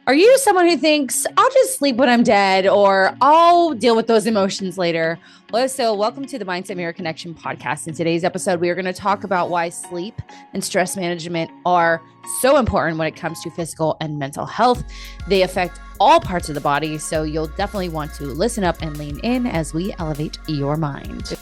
Are you someone who thinks I'll just sleep when I'm dead or I'll deal with those emotions later? Well, so welcome to the Mindset Mirror Connection podcast. In today's episode, we are going to talk about why sleep and stress management are so important when it comes to physical and mental health. They affect all parts of the body, so you'll definitely want to listen up and lean in as we elevate your mind.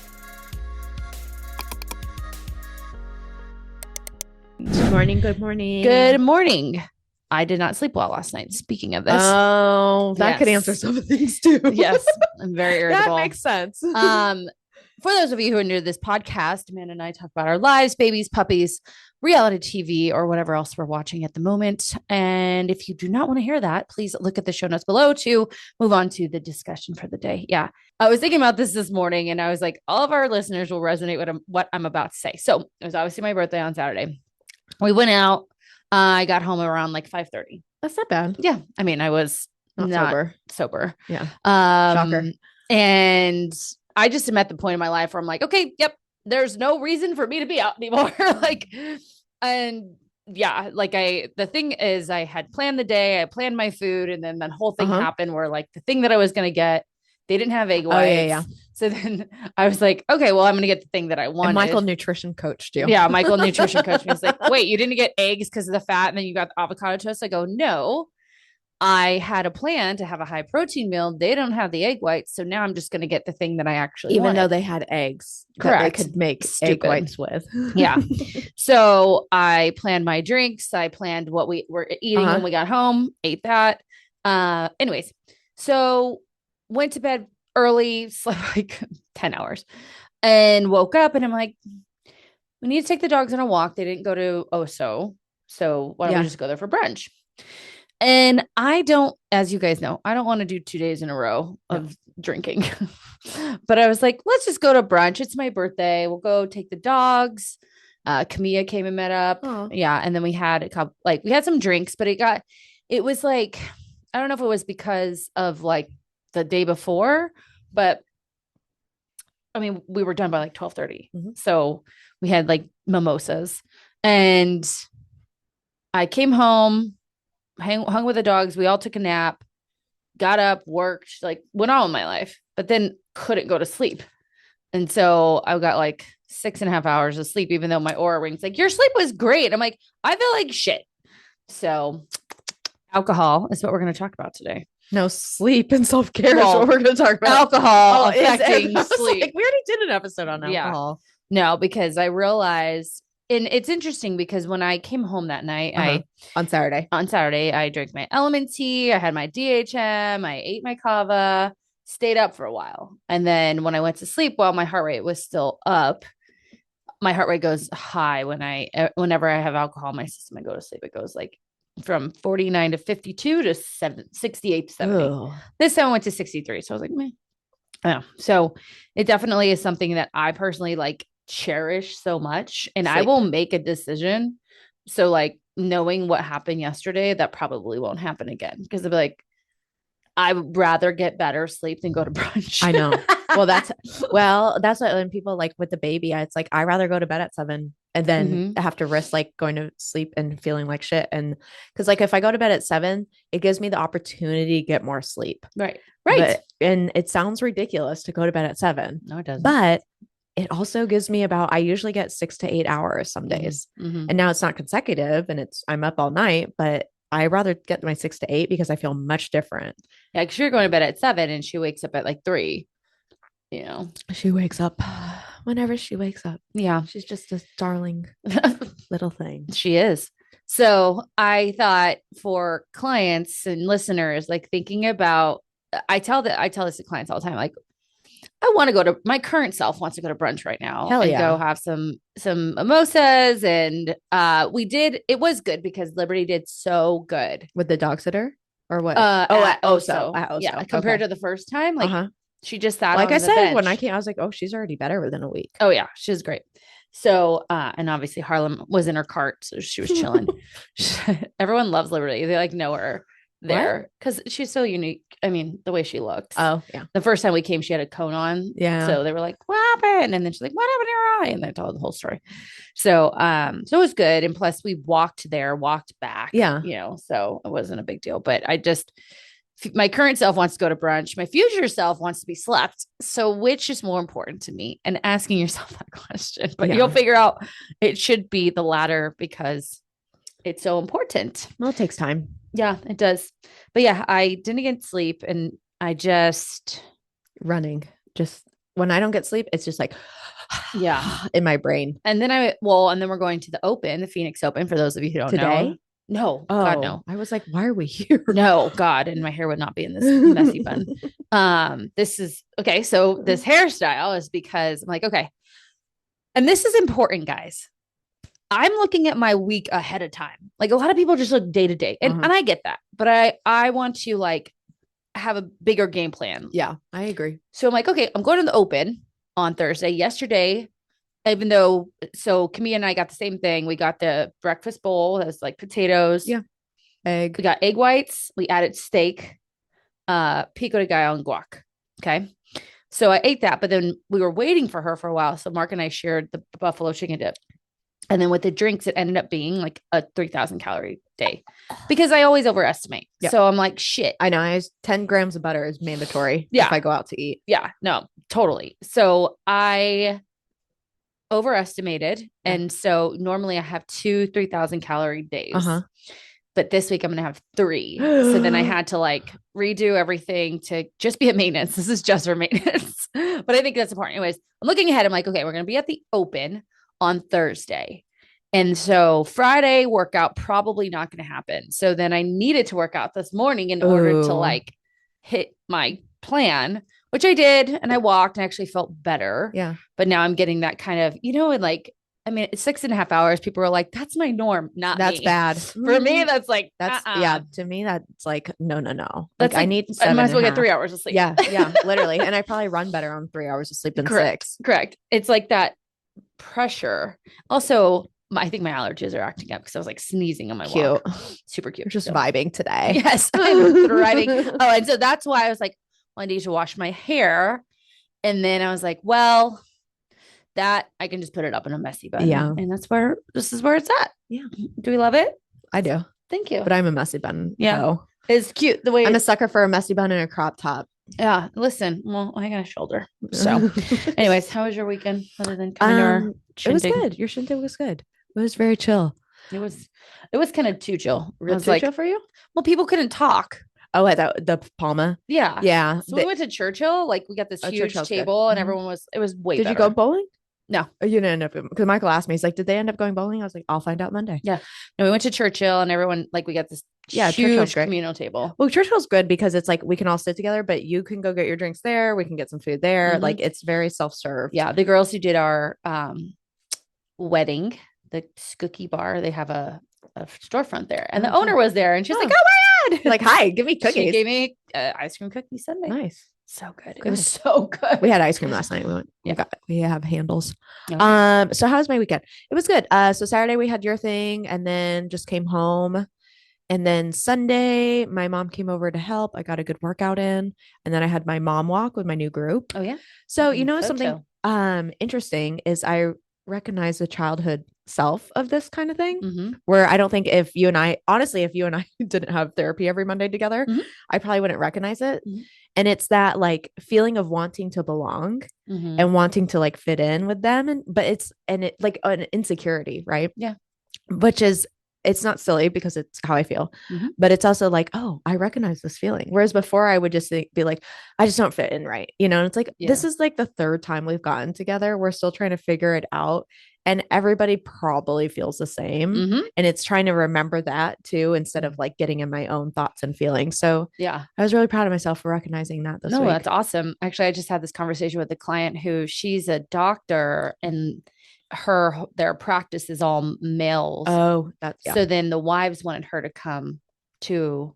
Good morning. Good morning. Good morning. I did not sleep well last night. Speaking of this. Oh, that could answer some of things too. Yes. I'm very irritable. That makes sense. For those of you who are new to this podcast, Amanda and I talk about our lives, babies, puppies, reality TV, or whatever else we're watching at the moment. And if you do not want to hear that, please look at the show notes below to move on to the discussion for the day. Yeah. I was thinking about this morning and I was like, all of our listeners will resonate with what I'm about to say. So it was obviously my birthday on Saturday. We went out. I got home around like 5:30. That's not bad. Yeah. I mean, I was not sober. Yeah. Shocker. And I just am at the point in my life where I'm like, okay, yep, there's no reason for me to be out anymore. The thing is I had planned the day, I planned my food, and then that whole thing happened where like the thing that I was going to get, they didn't have egg whites. Yeah. So then I was like, okay, well, I'm going to get the thing that I wanted. And Michael nutrition coached you. Yeah. Michael nutrition coached me. He's like, wait, you didn't get eggs because of the fat and then you got the avocado toast. I go, no, I had a plan to have a high protein meal. They don't have the egg whites. So now I'm just going to get the thing that I actually wanted. Though they had eggs. Correct. They could make egg whites with. Yeah. So I planned my drinks. I planned what we were eating when we got home, ate that. Anyways, so went to bed early, slept like 10 hours and woke up and I'm like, we need to take the dogs on a walk. They didn't go to Oso. So why don't we just go there for brunch? And I don't, as you guys know, I don't want to do 2 days in a row of drinking, but I was like, let's just go to brunch. It's my birthday. We'll go take the dogs. Camilla came and met up. Oh. Yeah. And then we had a couple, we had some drinks, but it was like, I don't know if it was because of like the day before, but I mean, we were done by like 12:30. Mm-hmm. So we had like mimosas and I came home, hung with the dogs. We all took a nap, got up, worked, went on with my life, but then couldn't go to sleep. And so I got like 6.5 hours of sleep, even though my Oura ring's like, your sleep was great. I'm like, I feel like shit. So alcohol is what we're going to talk about today. No, sleep and self-care is what we're going to talk about. Alcohol affecting sleep. We already did an episode on alcohol. Yeah. No, because I realized, and it's interesting because when I came home that night, on Saturday, I drank my element tea. I had my DHM. I ate my kava, stayed up for a while. And then when I went to sleep, while my heart rate was still up, my heart rate goes high whenever I have alcohol in my system. I go to sleep. It goes like from 49 to 52 to 68 to 70. Ugh. This time I went to 63. So I was like, meh. Yeah. So it definitely is something that I personally cherish so much. And I will make a decision. So knowing what happened yesterday, that probably won't happen again. Because I'll be like, I would rather get better sleep than go to brunch. I know. That's what when people with the baby, it's like, I rather go to bed at 7 and then have to risk going to sleep and feeling like shit. And because if I go to bed at 7, it gives me the opportunity to get more sleep. Right. And it sounds ridiculous to go to bed at 7. No, it doesn't. But it also gives me I usually get 6 to 8 hours some days. Mm-hmm. And now it's not consecutive and I'm up all night, but I rather get my 6 to 8 because I feel much different. Yeah. Cause you're going to bed at 7 and she wakes up at 3, She wakes up whenever she wakes up. Yeah. She's just a darling little thing. She is. So I thought for clients and listeners, thinking about, I tell this to clients all the time, I want to go to, my current self wants to go to brunch right now. Hell yeah. Go have some mimosas. And it was good because Liberty did so good. With the dog sitter or what? At Oso. Yeah. Compared to the first time, she just sat on the bench. When I came, I was like, oh, she's already better within a week. Oh yeah. She's great. So, and obviously Harlem was in her cart. So she was chilling. Everyone loves Liberty. They know her. What? there because she's so unique. I mean, the way she looks. Oh, yeah. The first time we came, she had a cone on. Yeah. So they were like, "What happened?" And then she's like, "What happened to your eye?" And they told the whole story. So it was good. And plus, we walked there, walked back. Yeah. So it wasn't a big deal. But my current self wants to go to brunch. My future self wants to be slept. So which is more important to me? And asking yourself that question, but you'll figure out it should be the latter because it's so important. Well, it takes time. Yeah, it does. But yeah, I didn't get sleep and I just running. Just when I don't get sleep, it's just like, in my brain. And then and then we're going to the Phoenix Open for those of you who don't know. No, God, no. I was like, why are we here? No, God. And my hair would not be in this messy bun. This is okay. So this hairstyle is because I'm like, okay. And this is important, guys. I'm looking at my week ahead of time. Like a lot of people just look day to day. And I get that. But I want to like have a bigger game plan. Yeah, I agree. So I'm like, okay, I'm going to the Open on Thursday. Yesterday, so Camille and I got the same thing. We got the breakfast bowl that's like potatoes. Yeah. Egg. We got egg whites. We added steak, pico de gallo and guac. Okay. So I ate that, but then we were waiting for her for a while. So Mark and I shared the buffalo chicken dip. And then with the drinks, it ended up being like a 3,000 calorie day because I always overestimate. Yep. So I'm like, shit. I know. 10 grams of butter is mandatory if I go out to eat. Yeah, no, totally. So I overestimated. Yeah. And so normally I have 3,000 calorie days. But this week I'm going to have 3. So then I had to like redo everything to just be at maintenance. This is just for maintenance. But I think that's important. Anyways, I'm looking ahead. I'm like, okay, we're going to be at the Open on Thursday. And so Friday workout probably not going to happen. So then I needed to work out this morning in order to like hit my plan, which I did. And I walked and actually felt better. Yeah. But now I'm getting that kind of, and like, I mean, it's 6.5 hours. People are like, that's my norm. That's me. bad. For me, that's like, yeah. To me, that's like, no. Like I need 7. I might as well get 3 hours of sleep. Yeah. Yeah. Literally. And I probably run better on 3 hours of sleep than 6. Correct. It's like that pressure. Also, I think my allergies are acting up because I was like sneezing on my walk. Super cute. You're just vibing today. Yes, I'm thriving. And so that's why I was like, well, I need to wash my hair. And then I was like, well, that I can just put it up in a messy bun. Yeah. And this is where it's at. Yeah. Do we love it? I do. Thank you. But I'm a messy bun. Yeah. So. It's cute. The way I'm a sucker for a messy bun and a crop top. Yeah. Listen, well, I got a shoulder. So anyways, how was your weekend other than coming it was good. Your shindig was good. It was very chill. It was kind of too chill. It was too chill for you? Well, people couldn't talk. Oh, at the Palma? Yeah. Yeah. So we went to Churchill. Like we got this huge table and everyone it was way better. Did you go bowling? No. You didn't end up, because Michael asked me, he's like, did they end up going bowling? I was like, I'll find out Monday. Yeah. No, we went to Churchill and everyone, like we got this huge communal table. Well, Churchill's good because it's like we can all sit together, but you can go get your drinks there. We can get some food there. Like it's very self-serve. Yeah. The girls who did our wedding, the Skookie Bar, they have a storefront there. And the owner was there and she's like, oh my God. Like, hi, give me cookies. She gave me ice cream cookie Sunday. Nice. So good. It was so good. We had ice cream last night. We have handles. Okay. So how was my weekend? It was good. So Saturday we had your thing and then just came home. And then Sunday, my mom came over to help. I got a good workout in. And then I had my mom walk with my new group. Oh, yeah. So, something interesting is I recognize the childhood self of this kind of thing, where I don't think if you and I didn't have therapy every Monday together, I probably wouldn't recognize it. And it's that like feeling of wanting to belong and wanting to like fit in with them. But it's like an insecurity, right? Yeah. Which is, it's not silly because it's how I feel, but it's also like, oh, I recognize this feeling. Whereas before I would just be like, I just don't fit in. Right. And it's like, this is like the 3rd time we've gotten together. We're still trying to figure it out. And everybody probably feels the same. And it's trying to remember that too, instead of like getting in my own thoughts and feelings. So I was really proud of myself for recognizing that this week. No, that's awesome. Actually, I just had this conversation with a client who she's a doctor and their practice is all males. Oh, so then the wives wanted her to come to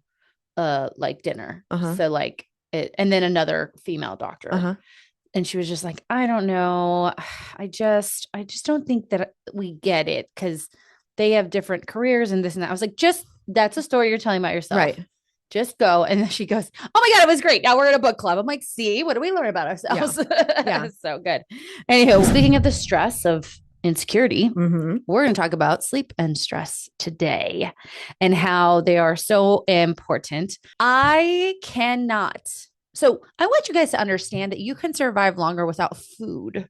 like dinner. So like it, and then another female doctor. And she was just like, I don't know. I just don't think that we get it because they have different careers and this and that. I was like, that's a story you're telling about yourself. Right. Just go. And then she goes, oh my God, it was great. Now we're in a book club. I'm like, see, what do we learn about ourselves? Yeah. So good. Anywho, speaking of the stress of insecurity, we're going to talk about sleep and stress today and how they are so important. I cannot. So I want you guys to understand that you can survive longer without food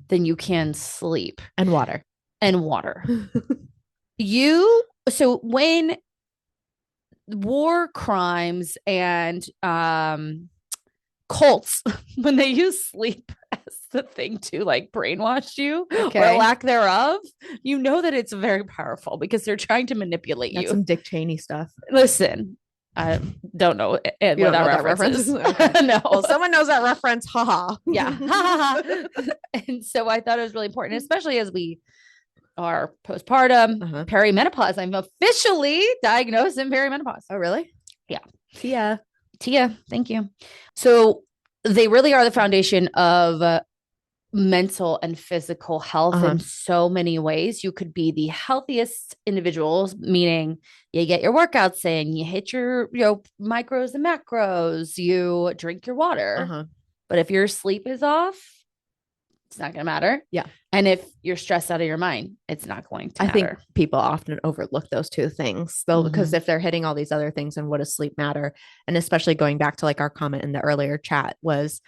than you can sleep and water. So when war crimes and cults, when they use sleep as the thing to like brainwash you or lack thereof, you know that it's very powerful because they're trying to manipulate you. That's some Dick Cheney stuff. Listen, I don't know what that reference is. Okay. No. Well, someone knows that reference. Haha. Yeah. And so I thought it was really important, especially as we are postpartum, perimenopause. I'm officially diagnosed in perimenopause. Oh, really? Yeah. Tia, thank you. So they really are the foundation of mental and physical health in so many ways. You could be the healthiest individuals, meaning you get your workouts in, you hit your micros and macros, you drink your water. But if your sleep is off, it's not going to matter. Yeah. And if you're stressed out of your mind, it's not going to matter. I think people often overlook those two things though, because if they're hitting all these other things, and what does sleep matter? And especially going back to like our comment in the earlier chat was,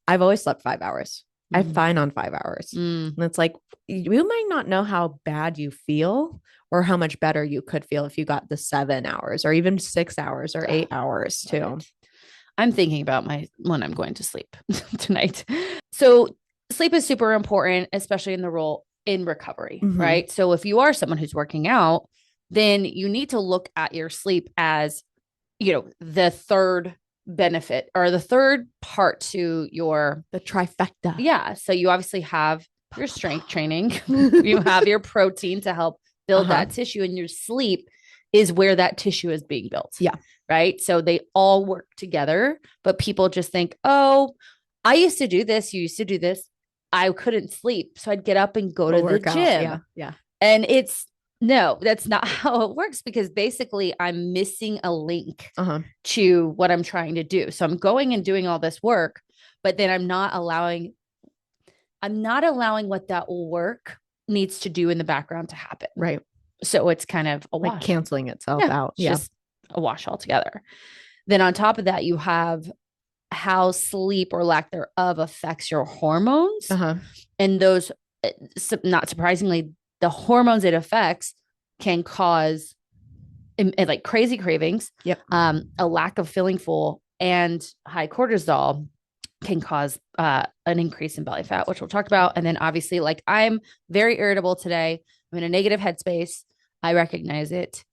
I've always slept 5 hours. I'm fine on 5 hours. And it's like, you might not know how bad you feel or how much better you could feel if you got the 7 hours or even 6 hours or 8 hours too. I'm thinking about when I'm going to sleep tonight. So sleep is super important, especially in the role in recovery, right? So if you are someone who's working out, then you need to look at your sleep as, the third benefit or the third part to the trifecta. Yeah. So you obviously have your strength training, you have your protein to help build that tissue, and your sleep is where that tissue is being built. Yeah. Right. So they all work together, but people just think, oh, I used to do this. You used to do this. I couldn't sleep. So I'd get up and go to the gym. Yeah. And no, that's not how it works, because basically I'm missing a link to what I'm trying to do. So I'm going and doing all this work, but then I'm not allowing what that work needs to do in the background to happen. Right. So it's kind of like canceling itself out. Yeah. Just a wash altogether. Then on top of that, you have how sleep or lack thereof affects your hormones. And those, not surprisingly, the hormones it affects can cause like crazy cravings. A lack of feeling full, and high cortisol can cause an increase in belly fat, which we'll talk about. And then obviously, like, I'm very irritable today. I'm in a negative headspace. I recognize it.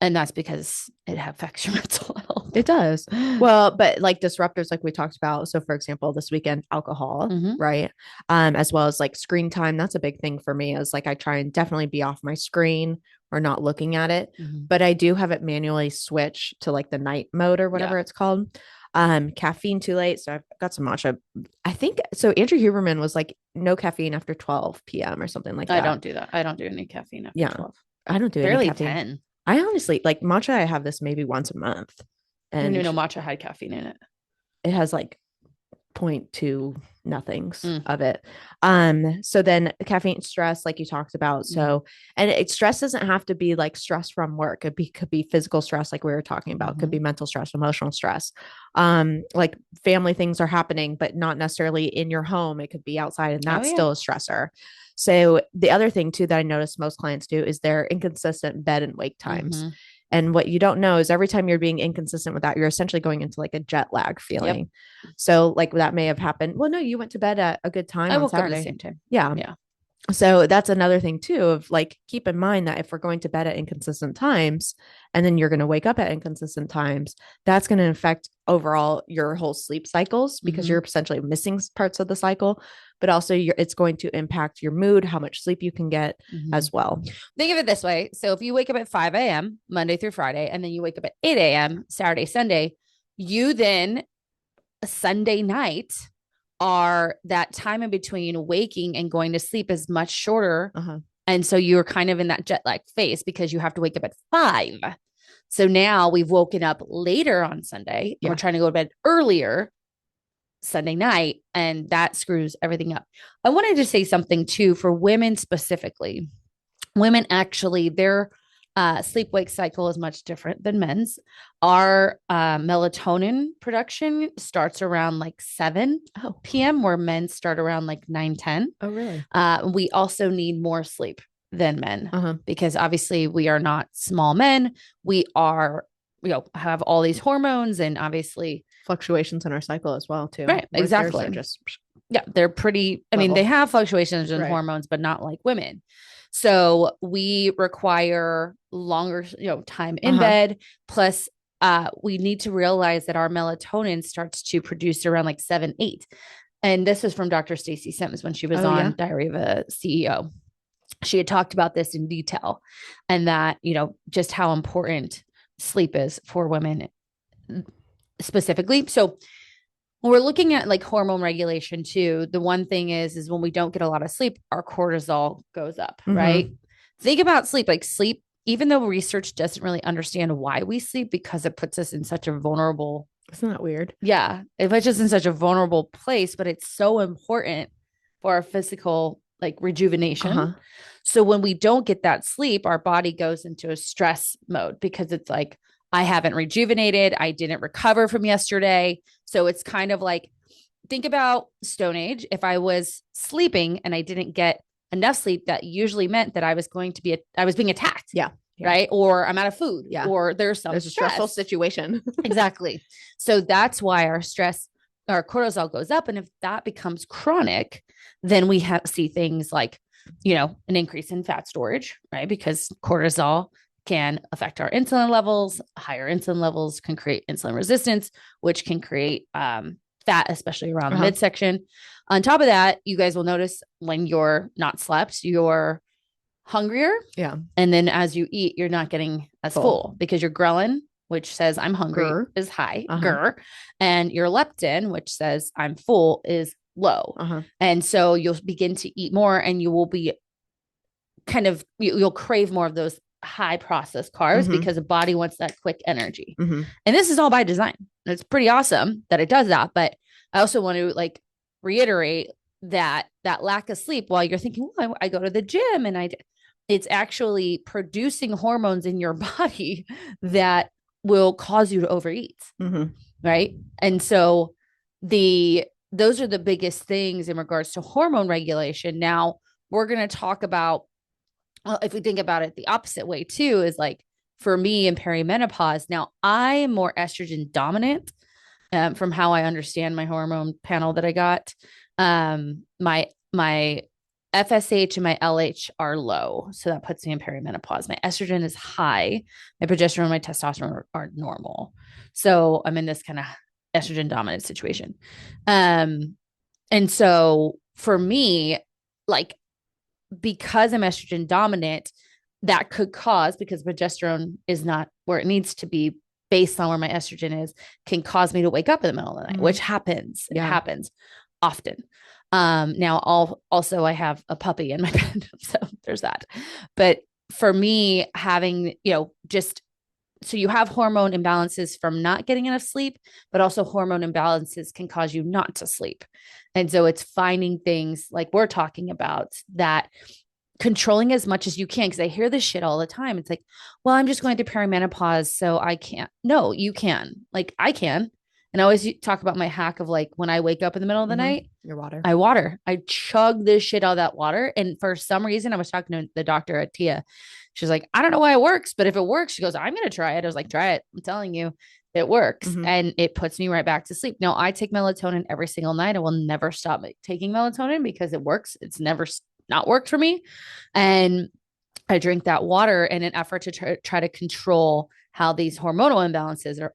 And that's because it affects your mental health. It does. Well, but like disruptors, like we talked about. So for example, this weekend, alcohol, right? As well as like screen time. That's a big thing for me, is like, I try and definitely be off my screen or not looking at it, but I do have it manually switch to like the night mode or whatever it's called. Caffeine too late. So I've got some matcha. I think so. Andrew Huberman was like, no caffeine after 12 p.m. or something like that. I don't do that. I don't do any caffeine after 12. I don't do barely any caffeine. 10. I honestly like matcha. I have this maybe once a month. And I didn't even know matcha had caffeine in it. It has like 0.2 nothings of it. So then caffeine, stress, like you talked about. So, and stress doesn't have to be like stress from work. It could be physical stress, like we were talking about. It could be mental stress, emotional stress. Like family things are happening, but not necessarily in your home. It could be outside, and that's still a stressor. So the other thing too that I notice most clients do is their inconsistent bed and wake times. And what you don't know is every time you're being inconsistent with that, you're essentially going into like a jet lag feeling. So like that may have happened. Well, no, you went to bed at a good time. I on woke up Saturday. at the same time. Yeah. So that's another thing too, of like, keep in mind that if we're going to bed at inconsistent times and then you're going to wake up at inconsistent times, that's going to affect overall your whole sleep cycles, because you're essentially missing parts of the cycle, but also it's going to impact your mood, how much sleep you can get as well. Think of it this way. So if you wake up at 5 a.m. Monday through Friday, and then you wake up at 8 a.m. Saturday, Sunday, you then Sunday night are that time in between waking and going to sleep is much shorter. And so you're kind of in that jet lag phase because you have to wake up at 5. So now we've woken up later on Sunday and we're trying to go to bed earlier Sunday night, and that screws everything up. I wanted to say something too for women specifically. Women actually, their sleep wake cycle is much different than men's. Our melatonin production starts around like 7 p.m., where men start around like 9, 10. Oh, really? We also need more sleep than men because obviously we are not small men. We are, have all these hormones and obviously fluctuations in our cycle as well, too. Right. Exactly. They're pretty, I mean, they have fluctuations in hormones, but not like women. So we require longer, time in bed. Plus, we need to realize that our melatonin starts to produce around like 7, 8. And this is from Dr. Stacy Sims when she was on Diary of a CEO. She had talked about this in detail and that, just how important sleep is for women specifically. So when we're looking at like hormone regulation too, the one thing is when we don't get a lot of sleep, our cortisol goes up, right? Think about sleep, like sleep, even though research doesn't really understand why we sleep because it puts us in such a vulnerable. Isn't that weird? Yeah. It puts us in such a vulnerable place, but it's so important for our physical like rejuvenation. So when we don't get that sleep, our body goes into a stress mode because it's like, I haven't rejuvenated. I didn't recover from yesterday. So it's kind of like, think about Stone Age. If I was sleeping and I didn't get enough sleep, that usually meant that I was being attacked. Yeah. Right. Or I'm out of food. Yeah. Or there's a stressful situation. Exactly. So that's why our cortisol goes up. And if that becomes chronic, then we see things like, an increase in fat storage, right? Because cortisol can affect our insulin levels. Higher insulin levels can create insulin resistance, which can create fat, especially around the midsection. On top of that, you guys will notice when you're not slept, you're hungrier. Yeah. And then as you eat, you're not getting as full because your ghrelin, which says I'm hungry, is high. And your leptin, which says I'm full, is low. And so you'll begin to eat more and you will be you'll crave more of those high processed carbs because the body wants that quick energy. And this is all by design. It's pretty awesome that it does that. But I also want to reiterate that lack of sleep while you're thinking, well, I go to the gym and it's actually producing hormones in your body that will cause you to overeat. Right. And so those are the biggest things in regards to hormone regulation. Now we're going to talk about, if we think about it the opposite way too, is like for me in perimenopause. Now I am more estrogen dominant from how I understand my hormone panel that I got. My FSH and my LH are low. So that puts me in perimenopause. My estrogen is high. My progesterone and my testosterone are normal. So I'm in this kind of estrogen dominant situation. And so for me, because I'm estrogen dominant, that could cause, because progesterone is not where it needs to be based on where my estrogen is, can cause me to wake up in the middle of the night, which happens. It happens often. Now I have a puppy in my bed, so there's that. But for me, having, so you have hormone imbalances from not getting enough sleep, but also hormone imbalances can cause you not to sleep. And so it's finding things like we're talking about that controlling as much as you can. Cause I hear this shit all the time. It's like, well, I'm just going through perimenopause, so I can't. No, you can. I can. And I always talk about my hack of when I wake up in the middle of the night, your water. I water. I chug this shit out of that water. And for some reason, I was talking to the doctor at Tia. She's like, I don't know why it works, but if it works, she goes, I'm going to try it. I was like, try it. I'm telling you, it works. And it puts me right back to sleep. Now I take melatonin every single night. I will never stop taking melatonin because it works. It's never not worked for me. And I drink that water in an effort to try to control how these hormonal imbalances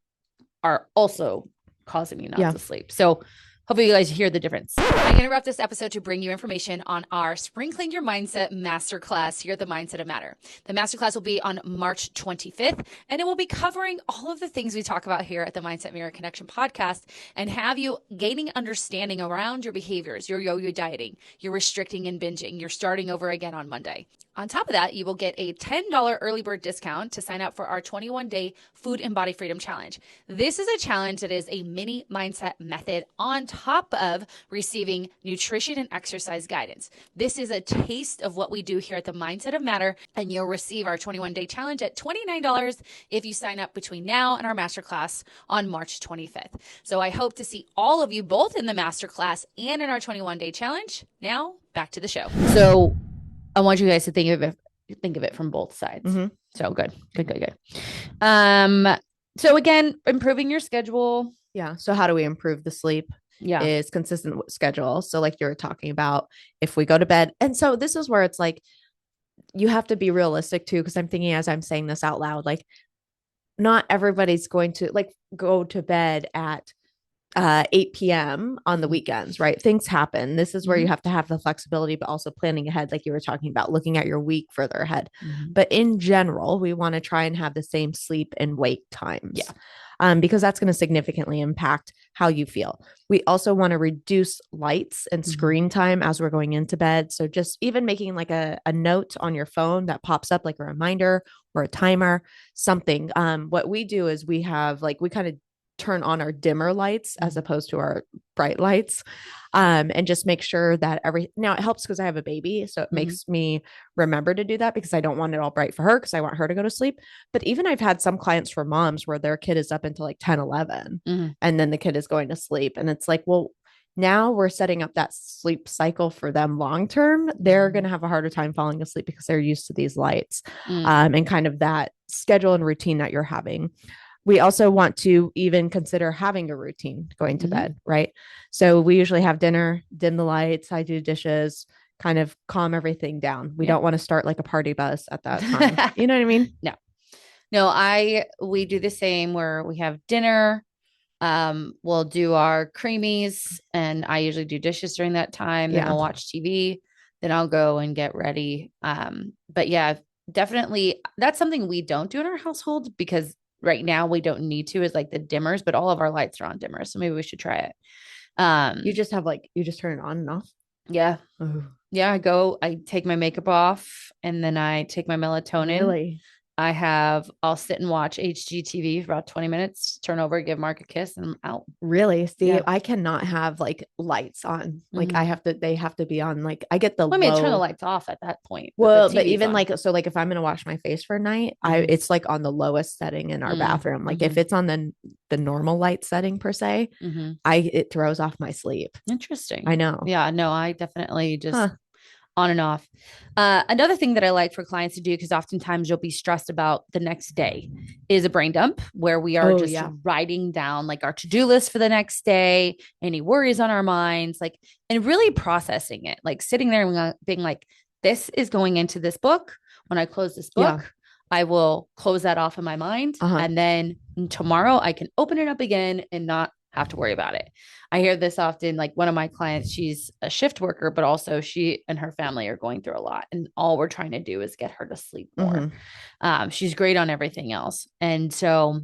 are also causing me not to sleep. So hopefully you guys hear the difference. I interrupt this episode to bring you information on our Sprinkling Your Mindset Masterclass here at the Mindset of Matter. The masterclass will be on March 25th, and it will be covering all of the things we talk about here at the Mindset Mirror Connection podcast and have you gaining understanding around your behaviors, your yo-yo dieting, your restricting and binging, you're starting over again on Monday. On top of that, you will get a $10 early bird discount to sign up for our 21-day Food and Body Freedom Challenge. This is a challenge that is a mini mindset method on top of receiving nutrition and exercise guidance. This is a taste of what we do here at the Mindset of Matter, and you'll receive our 21-day challenge at $29 if you sign up between now and our masterclass on March 25th. So I hope to see all of you both in the masterclass and in our 21-day challenge. Now, back to the show. So I want you guys to think of it from both sides. Mm-hmm. So good. So again, improving your schedule. Yeah. So how do we improve the sleep? Yeah. Is consistent schedule. So like you were talking about, if we go to bed, and so this is where it's like, you have to be realistic too. Cause I'm thinking as I'm saying this out loud, like not everybody's going to like go to bed at 8 p.m. on the weekends, right? Things happen. This is where you have to have the flexibility, but also planning ahead, like you were talking about, looking at your week further ahead. But in general, we want to try and have the same sleep and wake times. Yeah. Because that's going to significantly impact how you feel. We also want to reduce lights and screen time as we're going into bed. So just even making like a note on your phone that pops up, like a reminder or a timer, something. What we do is we have like, we kind of turn on our dimmer lights as opposed to our bright lights, and just make sure that now it helps because I have a baby, so it makes me remember to do that because I don't want it all bright for her because I want her to go to sleep. But even I've had some clients for moms where their kid is up until like 10, 11 and then the kid is going to sleep, and it's like, well, now we're setting up that sleep cycle for them long term. They're going to have a harder time falling asleep because they're used to these lights, and kind of that schedule and routine that you're having. We also want to even consider having a routine going to bed, right? So we usually have dinner, dim the lights, I do dishes, kind of calm everything down. We don't want to start like a party bus at that time. You know what I mean? No, we do the same where we have dinner. We'll do our creamies, and I usually do dishes during that time. Then I'll watch TV. Then I'll go and get ready. But yeah, definitely that's something we don't do in our household because right now we don't need to, is like the dimmers, but all of our lights are on dimmers. So maybe we should try it. You just turn it on and off. Yeah. Oh. Yeah. I take my makeup off and then I take my melatonin. Really? I'll sit and watch HGTV for about 20 minutes, turn over, give Mark a kiss, and I'm out. Really? See, I cannot have like lights on. Like they have to be on. Like I get the I mean, turn the lights off at that point. Well, but even on. Like, so like if I'm going to wash my face for a night, it's like on the lowest setting in our bathroom. Like if it's on the normal light setting per se, it throws off my sleep. Interesting. I know. Yeah, no, I definitely just on and off. Another thing that I like for clients to do, because oftentimes you'll be stressed about the next day, is a brain dump where we are writing down like our to-do list for the next day, any worries on our minds, like, and really processing it, like sitting there and being like, this is going into this book. When I close this book, I will close that off in my mind. And then tomorrow I can open it up again and not have to worry about it. I hear this often, like one of my clients, she's a shift worker, but also she and her family are going through a lot. And all we're trying to do is get her to sleep more. She's great on everything else. And so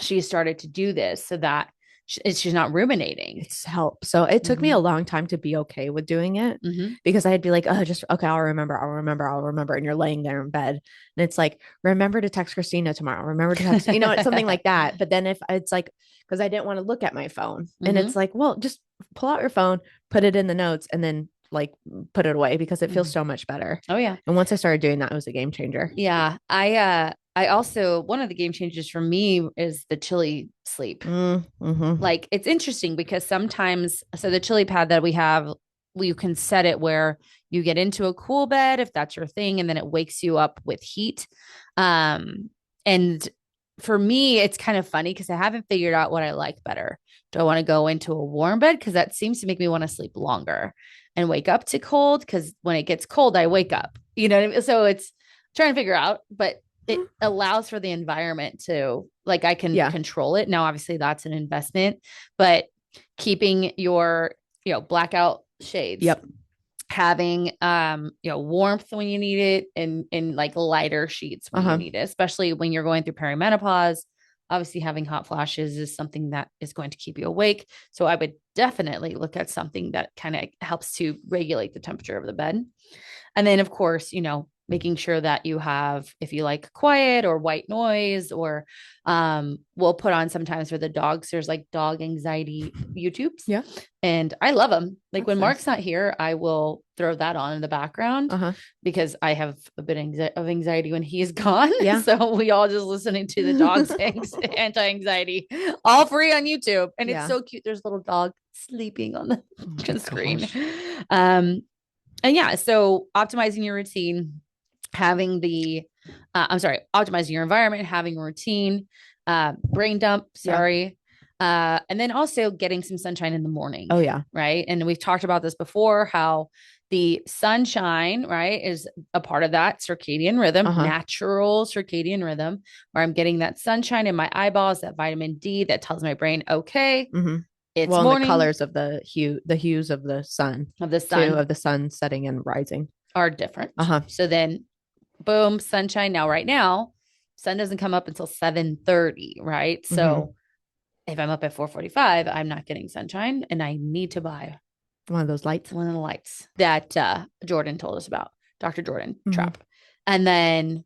she started to do this so that she's not ruminating. It's help. So it took me a long time to be okay with doing it because I'd be like, oh, okay, I'll remember. And you're laying there in bed and it's like, remember to text Christina tomorrow. Remember to text, it's something like that. But then if it's like, because I didn't want to look at my phone and it's like, well, just pull out your phone, put it in the notes and then like put it away because it feels so much better. Oh yeah. And once I started doing that, it was a game changer. Yeah. I also, one of the game changers for me is the chili sleep. Like it's interesting because sometimes, so the chili pad that we have, you can set it where you get into a cool bed if that's your thing. And then it wakes you up with heat. And for me, it's kind of funny because I haven't figured out what I like better. Do I want to go into a warm bed? Because that seems to make me want to sleep longer and wake up to cold. Because when it gets cold, I wake up, you know what I mean? So it's trying to figure out, but it allows for the environment to, like, I can control it. Now, obviously that's an investment, but keeping your, blackout shades, Yep. having, warmth when you need it, and like lighter sheets when you need it, especially when you're going through perimenopause. Obviously, having hot flashes is something that is going to keep you awake. So I would definitely look at something that kind of helps to regulate the temperature of the bed. And then, of course, making sure that you have, if you like quiet or white noise, or we'll put on sometimes for the dogs, there's like dog anxiety YouTubes. Yeah. And I love them. Like That's when nice. Mark's not here, I will throw that on in the background because I have a bit of anxiety when he's gone. Yeah. So we all just listening to the dog's anti-anxiety, all free on YouTube. And it's so cute. There's a little dog sleeping on the screen. And yeah, so optimizing your routine, having optimizing your environment, having a routine, brain dump, and then also getting some sunshine in the morning. Oh yeah. Right. And we've talked about this before, how the sunshine, right, is a part of that circadian rhythm, natural circadian rhythm, where I'm getting that sunshine in my eyeballs, that vitamin D that tells my brain, okay, it's morning. The colors of the hues of the sun, of the sun setting and rising are different. So then, boom, sunshine. Now, right now, sun doesn't come up until 7:30, right? So if I'm up at 4:45, I'm not getting sunshine, and I need to buy one of those lights, one of the lights that Jordan told us about, Dr. Jordan Trapp, and then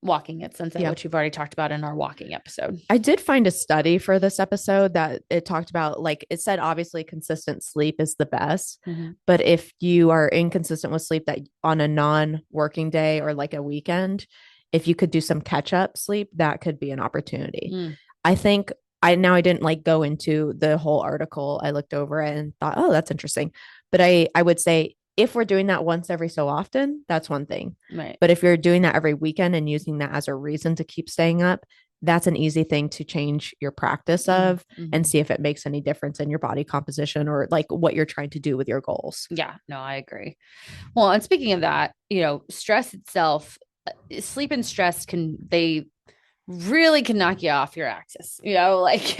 walking at sunset, which we've already talked about in our walking episode. I did find a study for this episode that it talked about, like it said, obviously consistent sleep is the best, but if you are inconsistent with sleep, that on a non-working day or like a weekend, if you could do some catch up sleep, that could be an opportunity. I think I didn't like go into the whole article. I looked over it and thought, oh, that's interesting. But I would say, if we're doing that once every so often, that's one thing. Right. But if you're doing that every weekend and using that as a reason to keep staying up, that's an easy thing to change your practice of and see if it makes any difference in your body composition or like what you're trying to do with your goals. Yeah, no, I agree. Well, and speaking of that, stress itself, sleep and stress they really can knock you off your axis, like,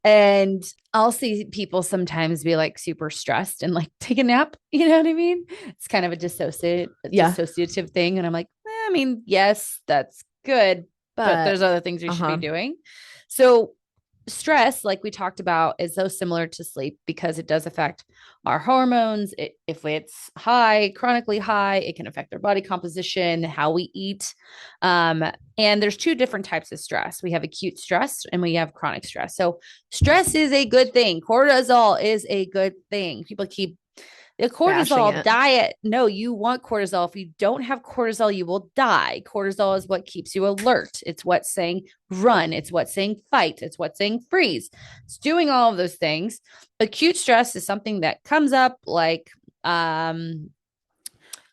and I'll see people sometimes be like super stressed and like take a nap. You know what I mean? It's kind of a dissociative thing. And I'm like, I mean, yes, that's good, but there's other things we should be doing. So stress, like we talked about, is so similar to sleep because it does affect our hormones. If it's high, chronically high, it can affect our body composition, how we eat. And there's two different types of stress. We have acute stress and we have chronic stress. So stress is a good thing. Cortisol is a good thing. People keep the cortisol diet. No, you want cortisol. If you don't have cortisol, you will die. Cortisol is what keeps you alert. It's what's saying run. It's what's saying fight. It's what's saying freeze. It's doing all of those things. Acute stress is something that comes up like my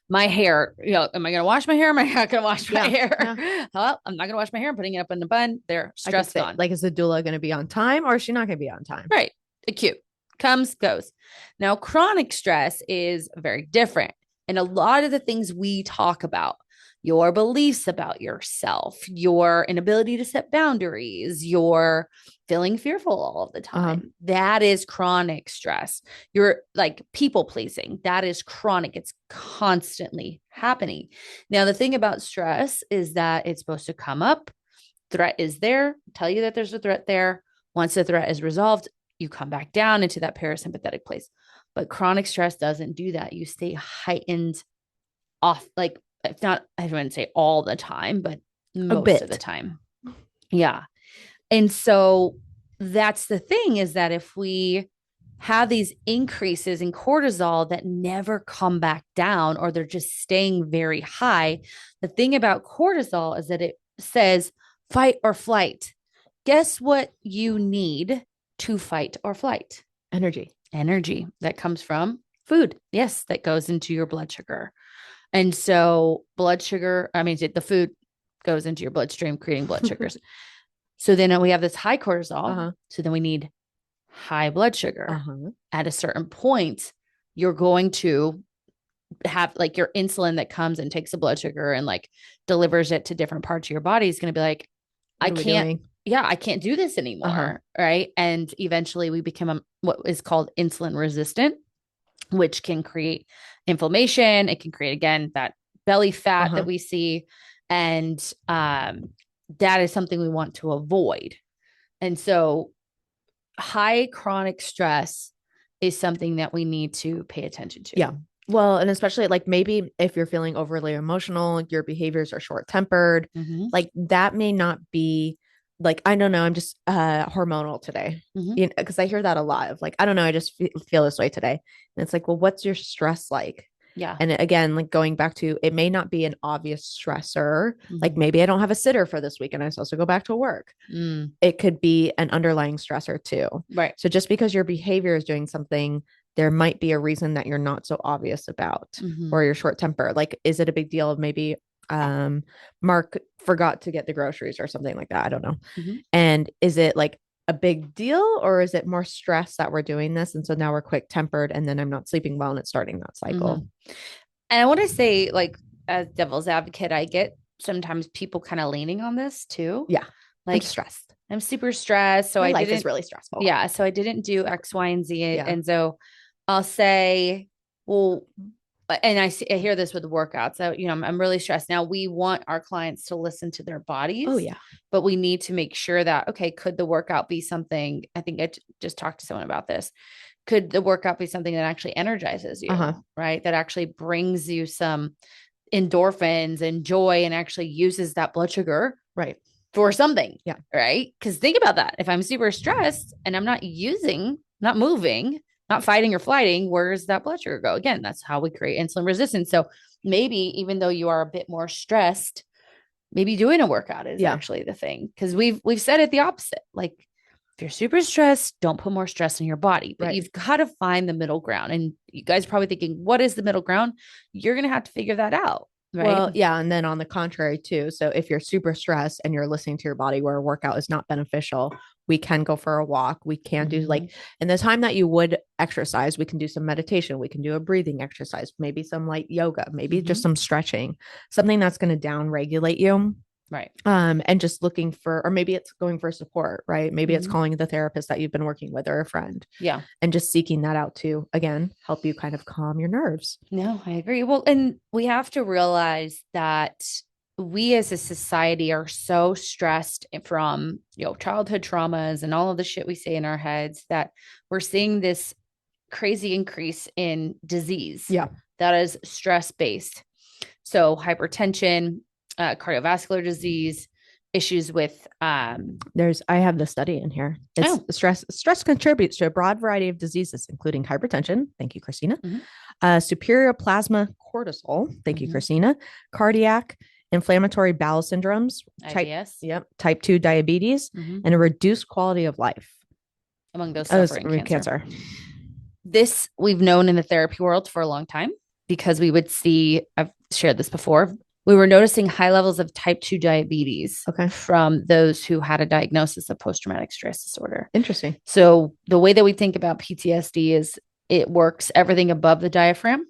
hair. Am I going to wash my hair? Am I not going to wash my hair? Yeah. Well, I'm not going to wash my hair. I'm putting it up in the bun. There, stress gone. Like, is the doula going to be on time or is she not going to be on time? Right. Acute. Comes, goes. Now, chronic stress is very different. And a lot of the things we talk about, your beliefs about yourself, your inability to set boundaries, your feeling fearful all of the time, that is chronic stress. You're like people pleasing. That is chronic. It's constantly happening. Now, the thing about stress is that it's supposed to come up. Threat is there. Tell you that there's a threat there. Once the threat is resolved, you come back down into that parasympathetic place. But chronic stress doesn't do that. You stay heightened off, like, if not, I wouldn't say all the time, but most of the time. Yeah. And so that's the thing, is that if we have these increases in cortisol that never come back down, or they're just staying very high, the thing about cortisol is that it says fight or flight. Guess what you need to fight or flight? Energy that comes from food. Yes, that goes into your blood sugar. And so the food goes into your bloodstream, creating blood sugars. So then we have this high cortisol. So then we need high blood sugar. At a certain point, you're going to have like your insulin that comes and takes the blood sugar and like delivers it to different parts of your body is going to be like, I can't yeah, I can't do this anymore. Right. And eventually we become what is called insulin resistant, which can create inflammation. It can create, again, that belly fat that we see. And that is something we want to avoid. And so high chronic stress is something that we need to pay attention to. Yeah. Well, and especially like maybe if you're feeling overly emotional, your behaviors are short tempered, like that may not be like, I don't know, I'm just hormonal today. You know, because I hear that a lot of like, I don't know, I just feel this way today. And it's like, well, what's your stress like? Yeah. And again, like going back to it may not be an obvious stressor. Like maybe I don't have a sitter for this week and I also go back to work. It could be an underlying stressor too. Right. So just because your behavior is doing something, there might be a reason that you're not so obvious about or you're short temper. Like, is it a big deal of maybe Mark forgot to get the groceries or something like that? I don't know. And is it like a big deal or is it more stress that we're doing this? And so now we're quick tempered and then I'm not sleeping well and it's starting that cycle. And I want to say, like, as devil's advocate, I get sometimes people kind of leaning on this too. Yeah. Like, I'm stressed. I'm super stressed. So My I life didn't, is really stressful. Yeah. So I didn't do X, Y, and Z. Yeah. And so I'll say, well, and I hear this with workouts. So, you know, I'm really stressed. Now we want our clients to listen to their bodies. Oh, yeah. But we need to make sure that, okay, could the workout be something? I think I just talked to someone about this. Could the workout be something that actually energizes you, right? That actually brings you some endorphins and joy and actually uses that blood sugar, right, for something. Yeah. Right. Because think about that. If I'm super stressed and I'm not moving, not fighting or flighting, where's that blood sugar go? Again, that's how we create insulin resistance. So maybe even though you are a bit more stressed, maybe doing a workout is actually the thing. Because we've said it the opposite. Like, if you're super stressed, don't put more stress in your body. But you've got to find the middle ground. And you guys are probably thinking, what is the middle ground? You're going to have to figure that out. Right. Well, yeah. And then on the contrary, too. So if you're super stressed and you're listening to your body where a workout is not beneficial, we can go for a walk. We can do like in the time that you would exercise, we can do some meditation. We can do a breathing exercise, maybe some light yoga, maybe just some stretching, something that's going to down regulate you. Right. And just looking for, or maybe it's going for support, right? Maybe it's calling the therapist that you've been working with or a friend. Yeah. And just seeking that out to, again, help you kind of calm your nerves. No, I agree. Well, and we have to realize that we as a society are so stressed from, you know, childhood traumas and all of the shit we say in our heads that we're seeing this crazy increase in disease. Yeah. That is stress based. So hypertension, cardiovascular disease, issues with I have the study in here. It's stress contributes to a broad variety of diseases, including hypertension. Thank you, Christina. Superior plasma cortisol. Thank you, Christina. Cardiac, inflammatory bowel syndromes, IBS. Type 2 diabetes, and a reduced quality of life among those suffering cancer. This we've known in the therapy world for a long time because we would see, I've shared this before, we were noticing high levels of type 2 diabetes from those who had a diagnosis of post-traumatic stress disorder. Interesting. So the way that we think about PTSD is it works everything above the diaphragm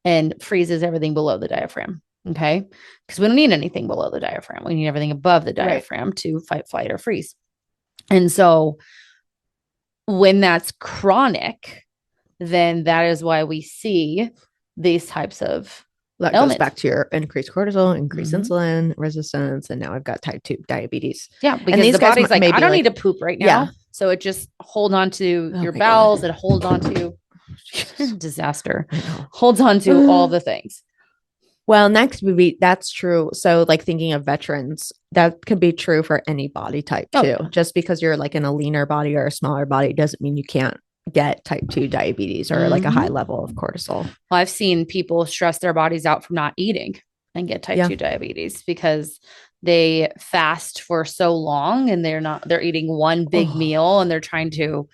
and freezes everything below the diaphragm. Okay. Because we don't need anything below the diaphragm. We need everything above the diaphragm to fight, flight, or freeze. And so when that's chronic, then that is why we see these types of that goes back to your increased cortisol, increased insulin resistance, and now I've got type 2 diabetes. Yeah, because the body's like, I don't need to poop right now. Yeah. So it just hold on to your bowels. It holds on to disaster. Holds on to all the things. Well, next that's true. So like thinking of veterans, that could be true for any body type too. Just because you're like in a leaner body or a smaller body doesn't mean you can't get type 2 diabetes or like a high level of cortisol. Well, I've seen people stress their bodies out from not eating and get type 2 diabetes because they fast for so long and they're eating one big meal and they're trying to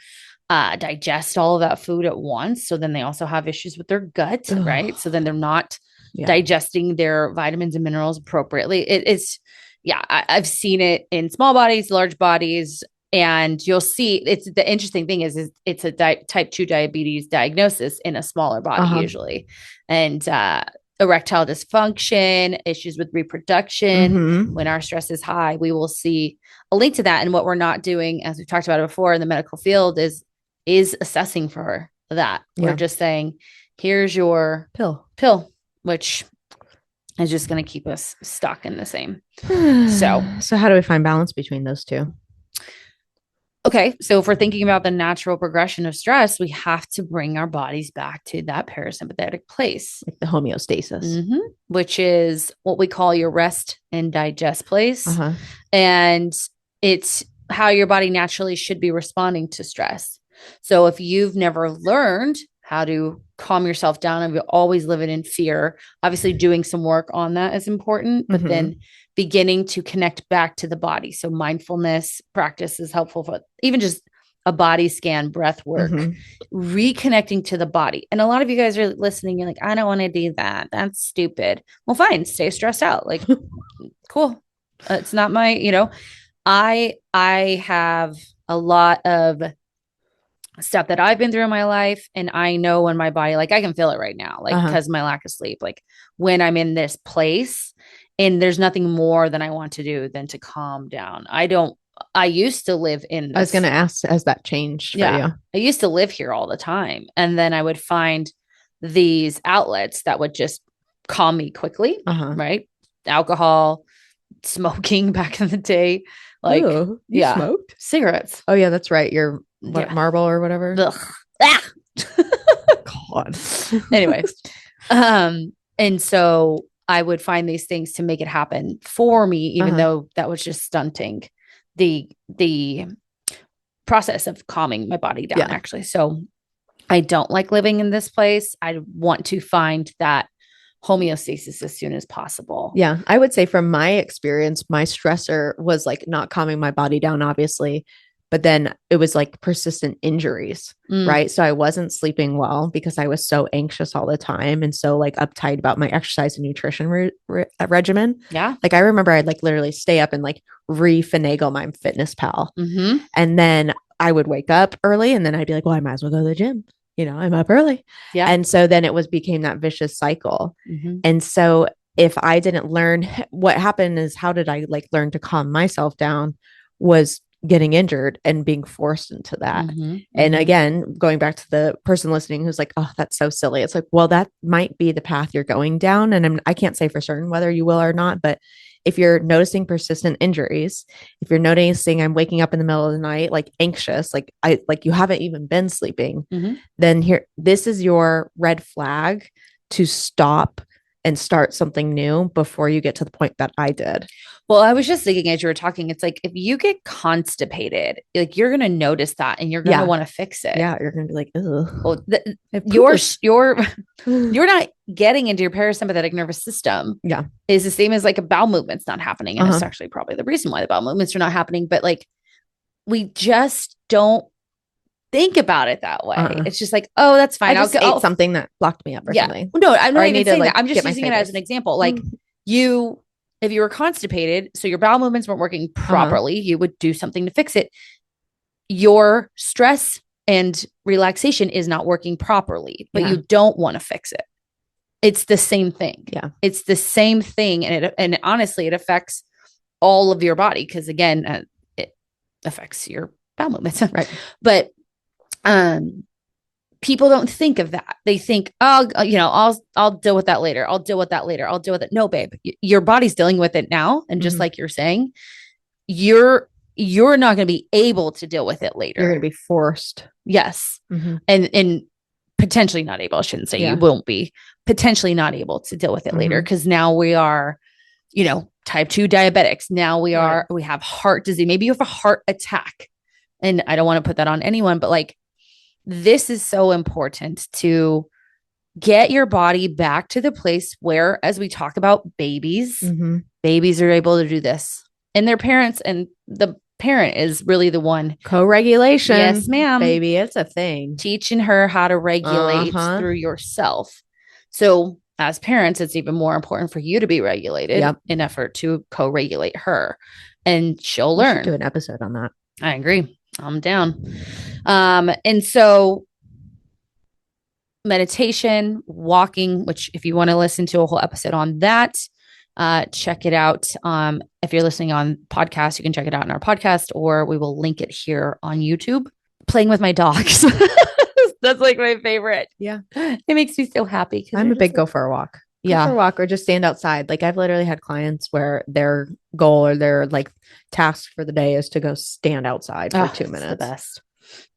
digest all of that food at once. So then they also have issues with their gut, right? So then they're not digesting their vitamins and minerals appropriately. I've seen it in small bodies, large bodies. And you'll see it's the interesting thing is it's a type 2 diabetes diagnosis in a smaller body usually. And erectile dysfunction, issues with reproduction. When our stress is high, we will see a link to that. And what we're not doing, as we've talked about it before in the medical field, is assessing for that. Yeah. We're just saying, here's your pill, which is just going to keep us stuck in the same. So how do we find balance between those two? Okay. So if we're thinking about the natural progression of stress, we have to bring our bodies back to that parasympathetic place. Like the homeostasis. Which is what we call your rest and digest place. And it's how your body naturally should be responding to stress. So if you've never learned how to calm yourself down and you're always living in fear, obviously doing some work on that is important, but then beginning to connect back to the body. So mindfulness practice is helpful for even just a body scan, breath work, reconnecting to the body. And a lot of you guys are listening. You're like, I don't want to do that. That's stupid. Well, fine. Stay stressed out. Like, cool. It's not my, I have a lot of stuff that I've been through in my life. And I know when my body, like I can feel it right now, like because my lack of sleep, like when I'm in this place and there's nothing more than I want to do than to calm down. I used to live in this. I was going to ask, has that changed for you? I used to live here all the time. And then I would find these outlets that would just calm me quickly, right? Alcohol, smoking back in the day. Like, you smoked? Cigarettes. Oh, yeah, that's right. Your marble or whatever. God. Anyways. And so I would find these things to make it happen for me, even though that was just stunting the process of calming my body down, actually. So I don't like living in this place. I want to find that homeostasis as soon as possible. Yeah. I would say from my experience, my stressor was like not calming my body down, obviously, but then it was like persistent injuries, right? So I wasn't sleeping well because I was so anxious all the time and so like uptight about my exercise and nutrition regimen. Yeah. Like I remember I'd like literally stay up and like refinagle my fitness pal. And then I would wake up early and then I'd be like, well, I might as well go to the gym. I'm up early. Yeah. And so then it became that vicious cycle. And so if I didn't learn, what happened is how did I like learn to calm myself down was getting injured and being forced into that. And again, going back to the person listening who's like, oh, that's so silly. It's like, well, that might be the path you're going down. And I can't say for certain whether you will or not, but if you're noticing persistent injuries, if you're noticing I'm waking up in the middle of the night, like anxious, like you haven't even been sleeping, then this is your red flag to stop and start something new before you get to the point that I did. Well, I was just thinking as you were talking, it's like, if you get constipated, like you're going to notice that and you're going to want to fix it. Yeah. You're going to be like, ugh. Well, you're not getting into your parasympathetic nervous system. Yeah. Is the same as like a bowel movement's not happening. And it's actually probably the reason why the bowel movements are not happening. But like, we just don't think about it that way. It's just like, oh, that's fine. I just ate something that blocked me up or something. No, I'm not even saying that. I'm just using it as an example. Like if you were constipated, so your bowel movements weren't working properly, you would do something to fix it. Your stress and relaxation is not working properly, but you don't want to fix it. It's the same thing. Yeah. It's the same thing. And honestly, it affects all of your body. Cause again, it affects your bowel movements. Right. But, people don't think of that. They think, oh, I'll deal with that later. I'll deal with that later. I'll deal with it. No, babe, your body's dealing with it now. And just like you're saying, you're not going to be able to deal with it later. You're going to be forced. Yes. And potentially not able. I shouldn't say you won't be potentially not able to deal with it later. Cause now we are, type 2 diabetics. Now we have heart disease. Maybe you have a heart attack, and I don't want to put that on anyone, but like, this is so important to get your body back to the place where, as we talk about babies, babies are able to do this, and their parents, and the parent is really the one. Co-regulation. Yes, ma'am. Baby, it's a thing. Teaching her how to regulate through yourself. So as parents, it's even more important for you to be regulated in effort to co-regulate her, and she'll learn. Do an episode on that. I agree. I'm down. And so meditation, walking, which if you want to listen to a whole episode on that, check it out. If you're listening on podcast, you can check it out in our podcast, or we will link it here on YouTube. Playing with my dogs. That's like my favorite. Yeah. It makes me so happy. I'm a big go for a walk. Go for a walk or just stand outside. Like I've literally had clients where their goal or their like task for the day is to go stand outside for 2 minutes. The best.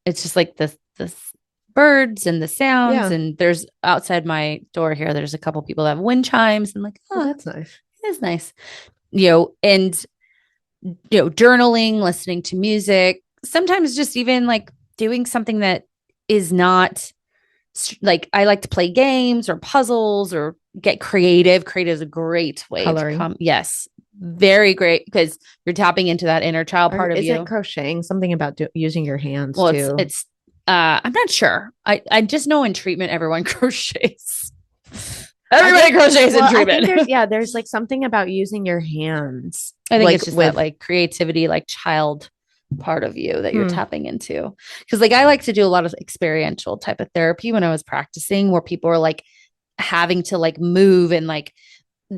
It's just like this birds and the sounds. And there's outside my door here, there's a couple people that have wind chimes and like, oh, that's nice. It is nice. And journaling, listening to music, sometimes just even like doing something that is not like, I like to play games or puzzles or get creative. Creative is a great way to come. Yes. Very great, because you're tapping into that inner child part of you. Isn't crocheting something about using your hands too? It's I'm not sure. I just know in treatment, everyone crochets. Everybody crochets in treatment. There's like something about using your hands. I think it's just that like creativity, like child part of you that you're tapping into. Because like I like to do a lot of experiential type of therapy when I was practicing, where people are like having to like move and like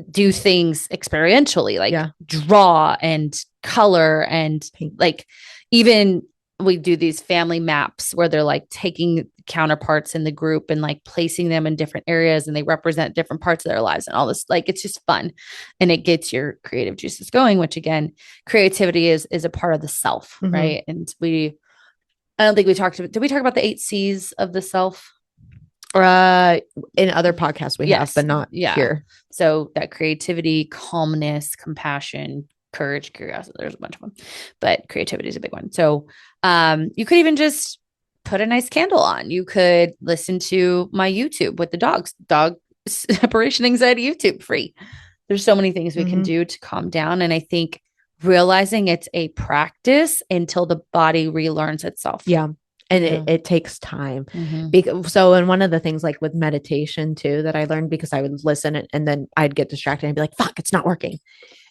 do things experientially, like draw and color and like even we do these family maps where they're like taking counterparts in the group and like placing them in different areas, and they represent different parts of their lives and all this. Like, it's just fun, and it gets your creative juices going, which again, creativity is a part of the self. Right. And I don't think we talked about, did we talk about the 8 C's of the self? In other podcasts we have, but not here. So that creativity, calmness, compassion, courage, curiosity, there's a bunch of them, but creativity is a big one. So you could even just put a nice candle on. You could listen to my YouTube with the dogs, dog separation anxiety YouTube free. There's so many things we can do to calm down. And I think realizing it's a practice until the body relearns itself. Yeah. And it takes time. So, and one of the things like with meditation too, that I learned, because I would listen and then I'd get distracted and be like, fuck, it's not working.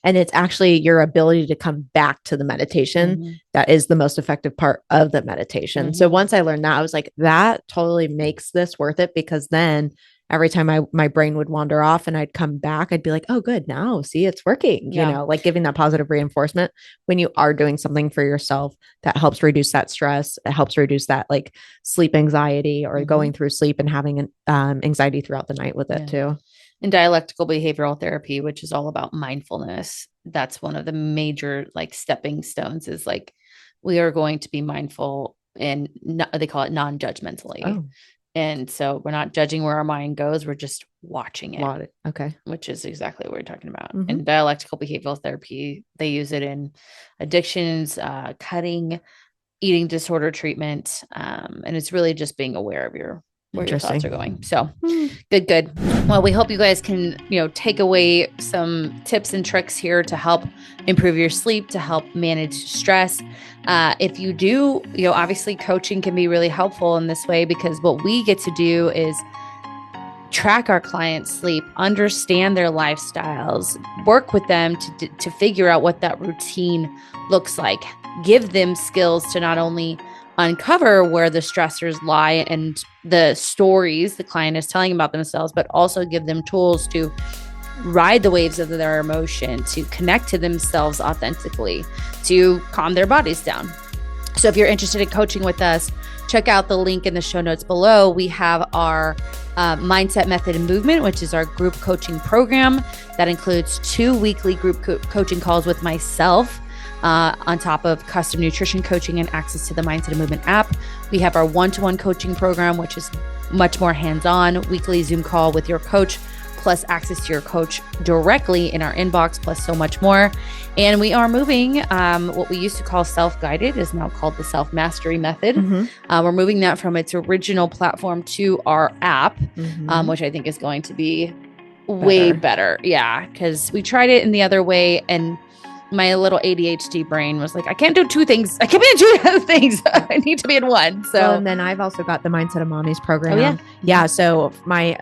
And it's actually your ability to come back to the meditation that is the most effective part of the meditation. So once I learned that, I was like, that totally makes this worth it, because then every time my brain would wander off and I'd come back, I'd be like, oh, good. Now, see, it's working, like giving that positive reinforcement when you are doing something for yourself that helps reduce that stress. It helps reduce that like sleep anxiety or going through sleep and having anxiety throughout the night with it too. In dialectical behavioral therapy, which is all about mindfulness, that's one of the major like stepping stones, is like, we are going to be mindful, and they call it non-judgmentally. Oh. And so we're not judging where our mind goes. We're just watching it. Okay. Which is exactly what we're talking about. In dialectical behavioral therapy, they use it in addictions, cutting, eating disorder treatment. And it's really just being aware of where your thoughts are going. So good. Well, we hope you guys can, take away some tips and tricks here to help improve your sleep, to help manage stress. If you do, obviously coaching can be really helpful in this way, because what we get to do is track our clients' sleep, understand their lifestyles, work with them to figure out what that routine looks like, give them skills to not only uncover where the stressors lie and the stories the client is telling about themselves, but also give them tools to ride the waves of their emotion, to connect to themselves authentically, to calm their bodies down. So if you're interested in coaching with us, check out the link in the show notes below. We have our Mindset Method and Movement, which is our group coaching program that includes 2 weekly group coaching calls with myself, on top of custom nutrition coaching and access to the Mindset and Movement app. We have our one-to-one coaching program, which is much more hands-on, weekly Zoom call with your coach, plus access to your coach directly in our inbox, plus so much more. And we are moving what we used to call self-guided is now called the self-mastery method. We're moving that from its original platform to our app, which I think is going to be way better. Yeah, because we tried it in the other way, and my little ADHD brain was like, I can't do 2 things. I can't be in 2 things. I need to be in one. So, and then I've also got the Mindset of Mommies program. Yeah. So my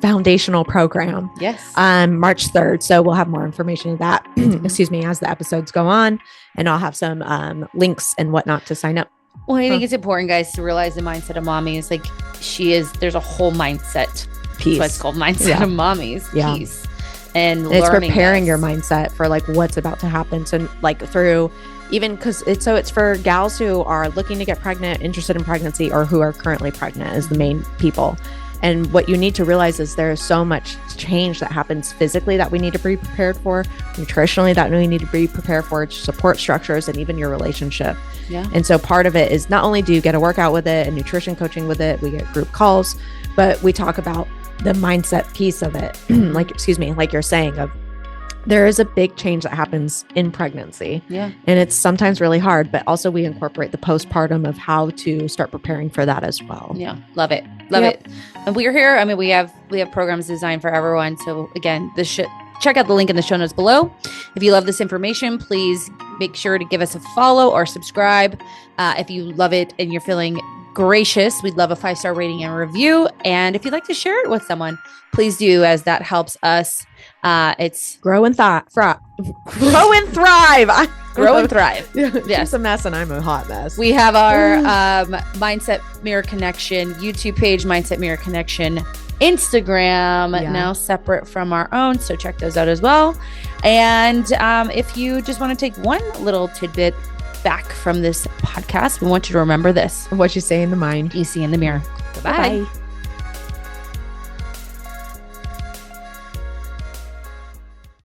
foundational program. Yes. March 3rd. So we'll have more information of that, excuse me, as the episodes go on, and I'll have some links and whatnot to sign up. Well, I think it's important, guys, to realize the Mindset of Mommies. Like there's a whole mindset piece. That's why it's called Mindset of Mommies piece. and it's learning preparing this. your mindset for like what's about to happen. So like through even because it's for gals who are looking to get pregnant, interested in pregnancy, or who are currently pregnant as the main people. And what you need to realize is there is so much change that happens physically that we need to be prepared for, nutritionally that we need to be prepared for, support structures, and even your relationship. Yeah. And so part of it is not only do you get a workout with it and nutrition coaching with it, we get group calls, but we talk about the mindset piece of it. Like you're saying, of there is a big change that happens in pregnancy. Yeah. And it's sometimes really hard, but also we incorporate the postpartum of how to start preparing for that as well. Yeah. Love it. Love it. And we're here. I mean, we have programs designed for everyone. So again, check out the link in the show notes below. If you love this information, please make sure to give us a follow or subscribe. If you love it and you're feeling gracious, we'd love a 5-star rating and review. And if you'd like to share it with someone, please do, as that helps us. It's grow and thrive. Grow and thrive. Yes. She's a mess and I'm a hot mess. We have our Mindset Mirror Connection YouTube page, Mindset Mirror Connection Instagram, now separate from our own. So check those out as well. And if you just want to take one little tidbit back from this podcast, we want you to remember this. What you say in the mind, you see in the mirror. Bye-bye.